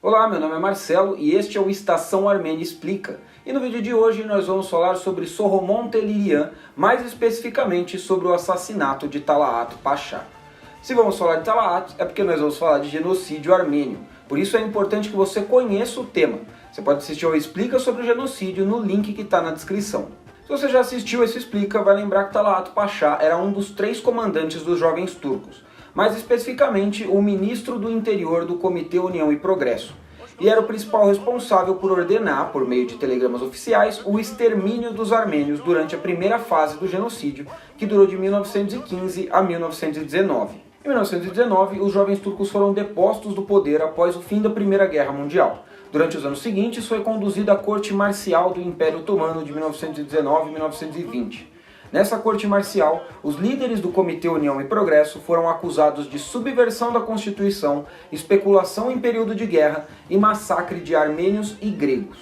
Olá, meu nome é Marcelo e este é o Estação Armênia Explica. E no vídeo de hoje nós vamos falar sobre Soghomon Tehlirian, mais especificamente sobre o assassinato de Talaat Pasha. Se vamos falar de Talaat, é porque nós vamos falar de genocídio armênio. Por isso é importante que você conheça o tema. Você pode assistir ao Explica sobre o genocídio no link que está na descrição. Se você já assistiu esse Explica, vai lembrar que Talaat Pasha era um dos 3 comandantes dos jovens turcos. Mais especificamente o ministro do interior do Comitê União e Progresso, e era o principal responsável por ordenar, por meio de telegramas oficiais, o extermínio dos armênios durante a primeira fase do genocídio, que durou de 1915 a 1919. Em 1919, os jovens turcos foram depostos do poder após o fim da Primeira Guerra Mundial. Durante os anos seguintes, foi conduzida a corte marcial do Império Otomano de 1919 a 1920. Nessa corte marcial, os líderes do Comitê União e Progresso foram acusados de subversão da Constituição, especulação em período de guerra e massacre de armênios e gregos.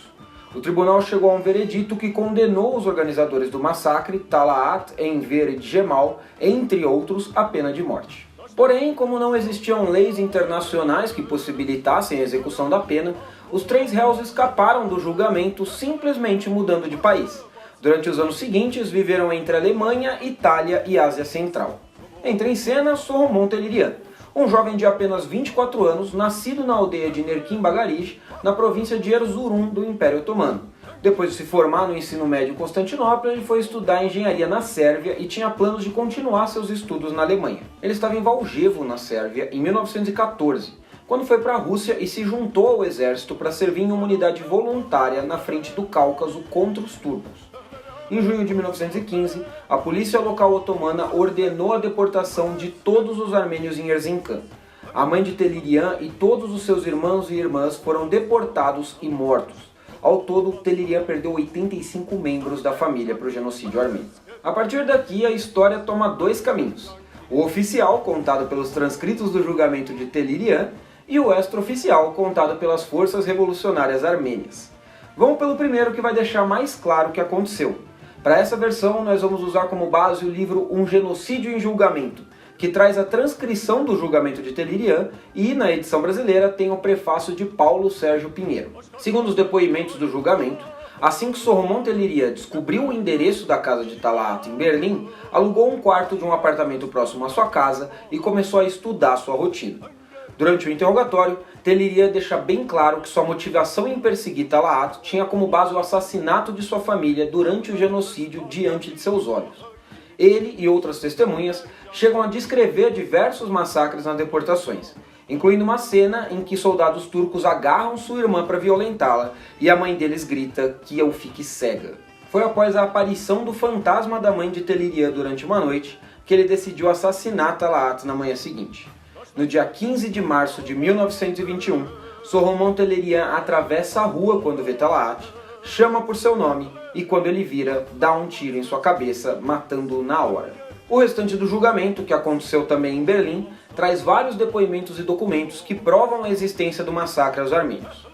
O tribunal chegou a um veredito que condenou os organizadores do massacre, Talaat, Enver e Gemal, entre outros, à pena de morte. Porém, como não existiam leis internacionais que possibilitassem a execução da pena, os 3 réus escaparam do julgamento simplesmente mudando de país. Durante os anos seguintes, viveram entre Alemanha, Itália e Ásia Central. Entra em cena Soghomon Tehlirian, um jovem de apenas 24 anos, nascido na aldeia de Nerkin Bagarish, na província de Erzurum, do Império Otomano. Depois de se formar no ensino médio em Constantinopla, ele foi estudar engenharia na Sérvia e tinha planos de continuar seus estudos na Alemanha. Ele estava em Valjevo, na Sérvia, em 1914, quando foi para a Rússia e se juntou ao exército para servir em uma unidade voluntária na frente do Cáucaso contra os turcos. Em junho de 1915, a polícia local otomana ordenou a deportação de todos os armênios em Erzincan. A mãe de Tehlirian e todos os seus irmãos e irmãs foram deportados e mortos. Ao todo, Tehlirian perdeu 85 membros da família para o genocídio armênio. A partir daqui, a história toma 2 caminhos. O oficial, contado pelos transcritos do julgamento de Tehlirian, e o extraoficial, contado pelas forças revolucionárias armênias. Vamos pelo primeiro, que vai deixar mais claro o que aconteceu. Para essa versão, nós vamos usar como base o livro Um Genocídio em Julgamento, que traz a transcrição do julgamento de Tehlirian e, na edição brasileira, tem o prefácio de Paulo Sérgio Pinheiro. Segundo os depoimentos do julgamento, assim que Soghomon Tehlirian descobriu o endereço da casa de Talaat em Berlim, alugou um quarto de um apartamento próximo à sua casa e começou a estudar sua rotina. Durante o interrogatório, Tehlirian deixa bem claro que sua motivação em perseguir Talaat tinha como base o assassinato de sua família durante o genocídio diante de seus olhos. Ele e outras testemunhas chegam a descrever diversos massacres nas deportações, incluindo uma cena em que soldados turcos agarram sua irmã para violentá-la e a mãe deles grita que eu fique cega. Foi após a aparição do fantasma da mãe de Tehlirian durante uma noite que ele decidiu assassinar Talaat na manhã seguinte. No dia 15 de março de 1921, Soghomon Tehlirian atravessa a rua quando vê Talaat, chama por seu nome e, quando ele vira, dá um tiro em sua cabeça, matando-o na hora. O restante do julgamento, que aconteceu também em Berlim, traz vários depoimentos e documentos que provam a existência do massacre aos armênios.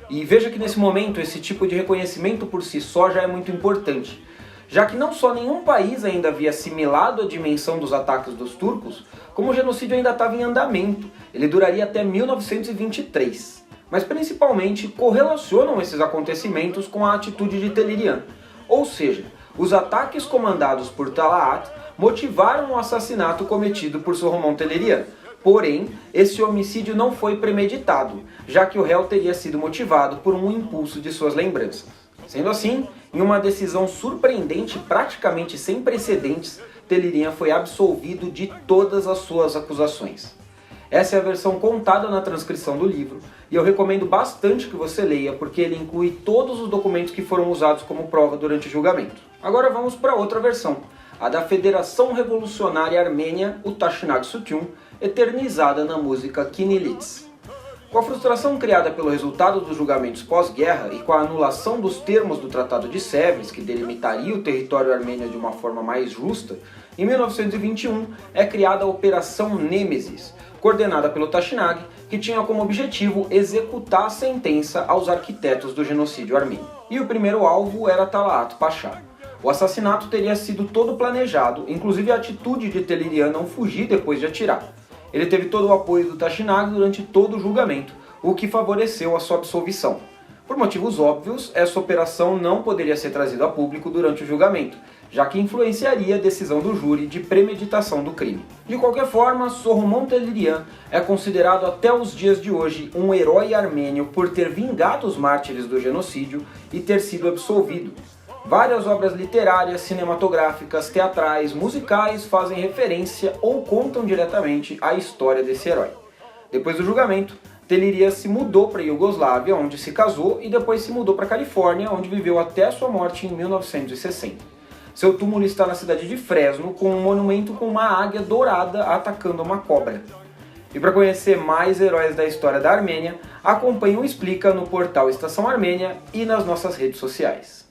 E veja que nesse momento esse tipo de reconhecimento por si só já é muito importante, já que não só nenhum país ainda havia assimilado a dimensão dos ataques dos turcos, como o genocídio ainda estava em andamento, ele duraria até 1923. Mas principalmente correlacionam esses acontecimentos com a atitude de Tehlirian, ou seja, os ataques comandados por Talaat motivaram o assassinato cometido por Soghomon Tehlirian. Porém, esse homicídio não foi premeditado, já que o réu teria sido motivado por um impulso de suas lembranças. Sendo assim, em uma decisão surpreendente, praticamente sem precedentes, Tehlirian foi absolvido de todas as suas acusações. Essa é a versão contada na transcrição do livro, e eu recomendo bastante que você leia, porque ele inclui todos os documentos que foram usados como prova durante o julgamento. Agora vamos para outra versão, a da Federação Revolucionária Armênia, o Tashnag Sutyun, eternizada na música Kinilits. Com a frustração criada pelo resultado dos julgamentos pós-guerra e com a anulação dos termos do Tratado de Sèvres, que delimitaria o território armênio de uma forma mais justa, em 1921 é criada a Operação Nêmesis, coordenada pelo Tashnag, que tinha como objetivo executar a sentença aos arquitetos do genocídio armênio. E o primeiro alvo era Talaat Pasha. O assassinato teria sido todo planejado, inclusive a atitude de Tehlirian não fugir depois de atirar. Ele teve todo o apoio do Tashnag durante todo o julgamento, o que favoreceu a sua absolvição. Por motivos óbvios, essa operação não poderia ser trazida a público durante o julgamento, já que influenciaria a decisão do júri de premeditação do crime. De qualquer forma, Soghomon Tehlirian é considerado até os dias de hoje um herói armênio por ter vingado os mártires do genocídio e ter sido absolvido. Várias obras literárias, cinematográficas, teatrais, musicais fazem referência ou contam diretamente a história desse herói. Depois do julgamento, Tehlirian se mudou para a Iugoslávia, onde se casou, e depois se mudou para a Califórnia, onde viveu até sua morte em 1960. Seu túmulo está na cidade de Fresno, com um monumento com uma águia dourada atacando uma cobra. E para conhecer mais heróis da história da Armênia, acompanhe o Explica no portal Estação Armênia e nas nossas redes sociais.